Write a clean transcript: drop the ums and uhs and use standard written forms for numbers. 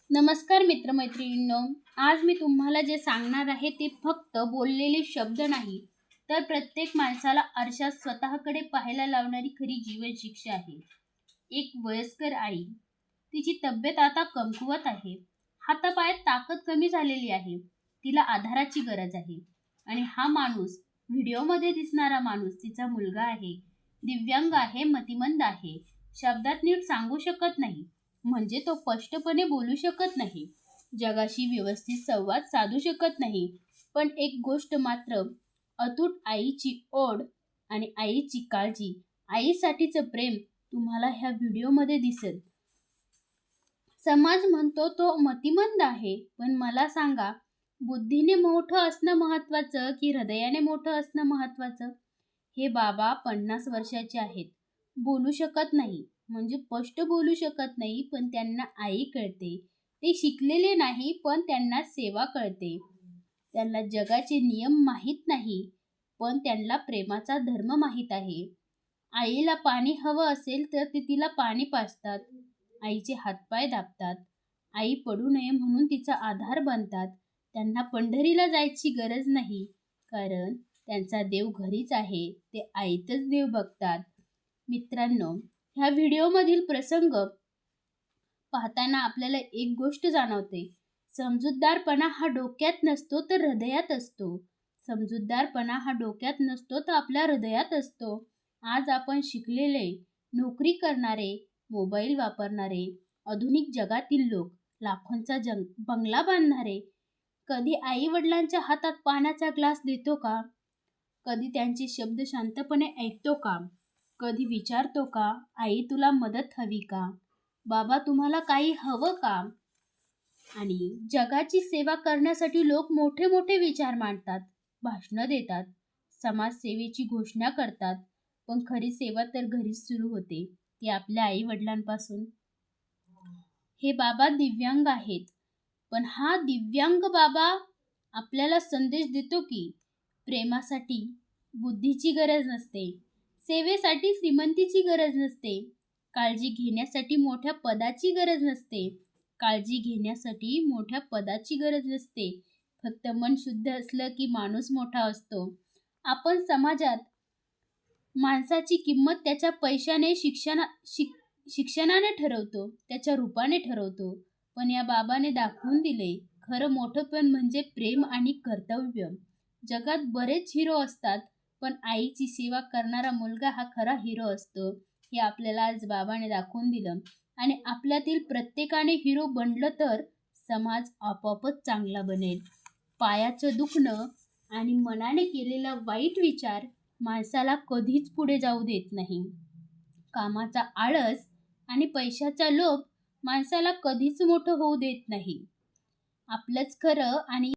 नमस्कार मित्रमैत्रिणींनो. आज मी तुम्हाला जे सांगणार आहे ते फक्त बोललेले शब्द नाही, तर प्रत्येक माणसाला आरशात स्वतःकडे पाहायला लावणारी खरी जीवन शिक्षा आहे. एक वयस्कर आई, तिची तब्येत आता कमकुवत आहे. हातापायात ताकद कमी झालेली आहे. तिला आधाराची गरज आहे. आणि हा माणूस, व्हिडिओमध्ये दिसणारा माणूस तिचा मुलगा आहे. दिव्यांग आहे, मतिमंद आहे. शब्दात नीट सांगू शकत नाही, म्हणजे तो स्पष्टपणे बोलू शकत नाही. जगाशी व्यवस्थित संवाद साधू शकत नाही. पण एक गोष्ट मात्र अतूट, आईची ओढ आणि आईची काळजी, आईसाठीचं प्रेम तुम्हाला ह्या व्हिडिओमध्ये दिसेल. समाज म्हणतो तो मतिमंद आहे, पण मला सांगा, बुद्धीने मोठं असणं महत्वाचं की हृदयाने मोठं असणं महत्वाचं? हे बाबा 50 वर्षाचे आहेत. बोलू शकत नाही, म्हणजे स्पष्ट बोलू शकत नाही, पण त्यांना आई कळते. ते शिकलेले नाही, पण त्यांना सेवा कळते. त्यांना जगाचे नियम माहीत नाही, पण त्यांना प्रेमाचा धर्म माहीत आहे. आईला पाणी हवं असेल तर ते तिला पाणी पाजतात. आईचे हातपाय दाबतात. आई पडू नये म्हणून तिचा आधार बनतात. त्यांना पंढरीला जायची गरज नाही, कारण त्यांचा देव घरीच आहे. ते आईतच देव बघतात. मित्रांनो, ह्या व्हिडिओमधील प्रसंग पाहताना आपल्याला एक गोष्ट जाणवते. समजूतदारपणा हा डोक्यात नसतो तर हृदयात असतो. समजूतदारपणा हा डोक्यात नसतो तर आपल्या हृदयात असतो. आज आपण शिकलेले, नोकरी करणारे, मोबाईल वापरणारे, आधुनिक जगातील लोक, लाखोंचा बंगला बांधणारे, कधी आई वडिलांच्या हातात पाण्याचा ग्लास देतो का? कधी त्यांचे शब्द शांतपणे ऐकतो का? कधी विचारतो का, आई तुला मदत हवी का? बाबा तुम्हाला काही हवं का? आणि जगाची सेवा करण्यासाठी लोक मोठे मोठे विचार मांडतात, भाषणं देतात, समाजसेवेची घोषणा करतात. पण खरी सेवा तर घरीच सुरू होते, ती आपल्या आई वडिलांपासून. हे बाबा दिव्यांग आहेत, पण हा दिव्यांग बाबा आपल्याला संदेश देतो की प्रेमासाठी बुद्धीची गरज नसते, सेवेसाठी श्रीमंतीची गरज नसते, काळजी घेण्यासाठी मोठ्या पदाची गरज नसते, काळजी घेण्यासाठी मोठ्या पदाची गरज नसते. फक्त मन शुद्ध असलं की माणूस मोठा असतो. आपण समाजात माणसाची किंमत त्याच्या पैशाने, शिक्षणाने ठरवतो, त्याच्या रूपाने ठरवतो. पण या बाबाने दाखवून दिले, खरं मोठेपण म्हणजे प्रेम आणि कर्तव्य. जगात बरेच हिरो असतात, पण आईची सेवा करणारा मुलगा हा खरा हिरो असतो. हे आपल्याला आज बाबाने दाखवून दिलं. आणि आपल्यातील प्रत्येकाने हिरो बनलं तर समाज आपोआपच चांगला बनेल. पायाचं दुखणं आणि मनाने केलेला वाईट विचार माणसाला कधीच पुढे जाऊ देत नाही. कामाचा आळस आणि पैशाचा लोभ माणसाला कधीच मोठं होऊ देत नाही. आपलंच खरं आणि